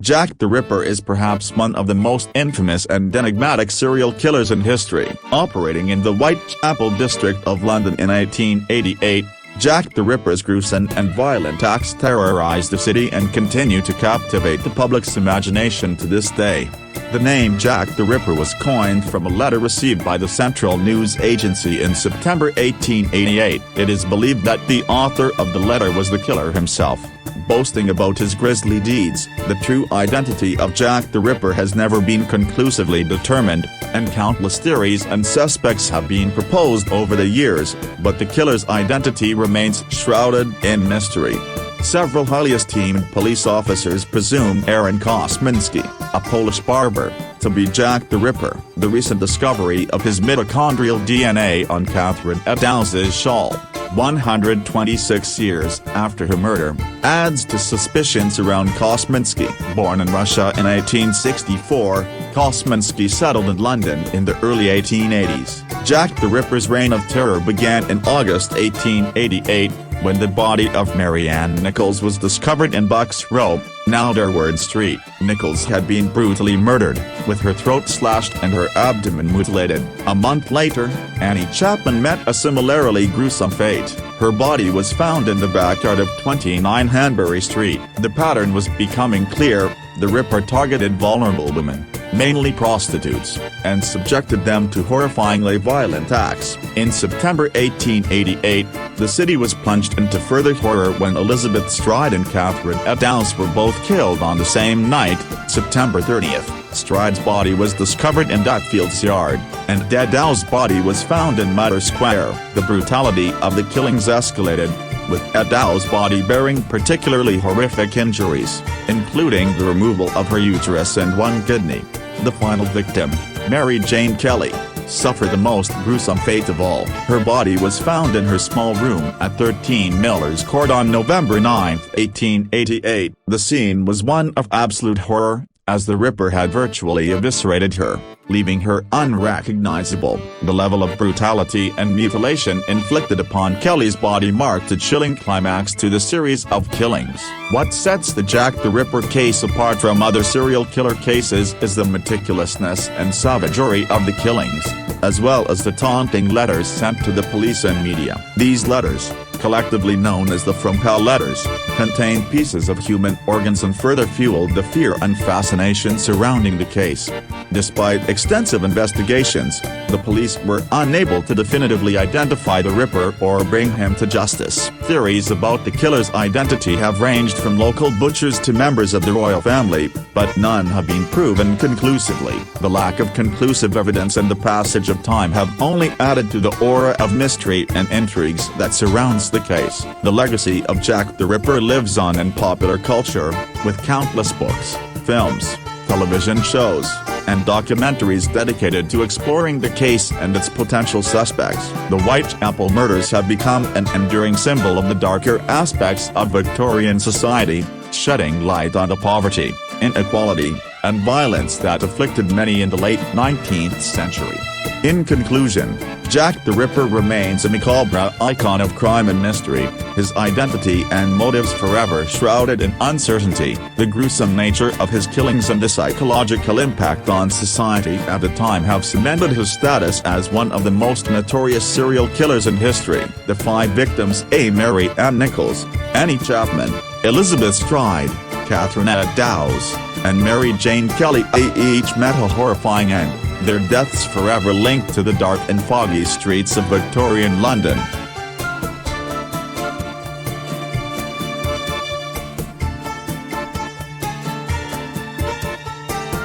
Jack the Ripper is perhaps one of the most infamous and enigmatic serial killers in history. Operating in the Whitechapel district of London in 1888, Jack the Ripper's gruesome and violent acts terrorized the city and continue to captivate the public's imagination to this day. The name Jack the Ripper was coined from a letter received by the Central News Agency in September 1888. It is believed that the author of the letter was the killer himself, boasting about his grisly deeds. The true identity of Jack the Ripper has never been conclusively determined, and countless theories and suspects have been proposed over the years, but the killer's identity remains shrouded in mystery. Several highly esteemed police officers presume Aaron Kosminski, a Polish barber, to be Jack the Ripper. The recent discovery of his mitochondrial DNA on Catherine Eddowes' shawl, 126 years after her murder, adds to suspicions around Kosminski. Born in Russia in 1864, Kosminski settled in London in the early 1880s. Jack the Ripper's reign of terror began in August 1888, when the body of Mary Ann Nichols was discovered in Bucks Row, now Durward Street. Nichols had been brutally murdered, with her throat slashed and her abdomen mutilated. A month later, Annie Chapman met a similarly gruesome fate. Her body was found in the backyard of 29 Hanbury Street. The pattern was becoming clear: the Ripper targeted vulnerable women, mainly prostitutes, and subjected them to horrifyingly violent acts. In September 1888, the city was plunged into further horror when Elizabeth Stride and Catherine Eddowes were both killed on the same night, September 30th. Stride's body was discovered in Dutfield's yard, and Eddowes' body was found in Madder Square. The brutality of the killings escalated, with Eddowes' body bearing particularly horrific injuries, including the removal of her uterus and one kidney. The final victim, Mary Jane Kelly, suffered the most gruesome fate of all. Her body was found in her small room at 13 Miller's Court on November 9, 1888. The scene was one of absolute horror, as the Ripper had virtually eviscerated her, leaving her unrecognizable. The level of brutality and mutilation inflicted upon Kelly's body marked a chilling climax to the series of killings. What sets the Jack the Ripper case apart from other serial killer cases is the meticulousness and savagery of the killings, as well as the taunting letters sent to the police and media. These letters, collectively known as the From Hell letters, contained pieces of human organs and further fueled the fear and fascination surrounding the case. Despite extensive investigations, the police were unable to definitively identify the Ripper or bring him to justice. Theories about the killer's identity have ranged from local butchers to members of the royal family, but none have been proven conclusively. The lack of conclusive evidence and the passage of time have only added to the aura of mystery and intrigues that surrounds the case. The legacy of Jack the Ripper lives on in popular culture, with countless books, films, television shows, and documentaries dedicated to exploring the case and its potential suspects. The Whitechapel murders have become an enduring symbol of the darker aspects of Victorian society, shedding light on the poverty, inequality, and violence that afflicted many in the late 19th century. In conclusion, Jack the Ripper remains a macabre icon of crime and mystery, his identity and motives forever shrouded in uncertainty. The gruesome nature of his killings and the psychological impact on society at the time have cemented his status as one of the most notorious serial killers in history. The 5 victims, Mary Ann Nichols, Annie Chapman, Elizabeth Stride, Catherine Eddowes, and Mary Jane Kelly, each met a horrifying end, their deaths forever linked to the dark and foggy streets of Victorian London.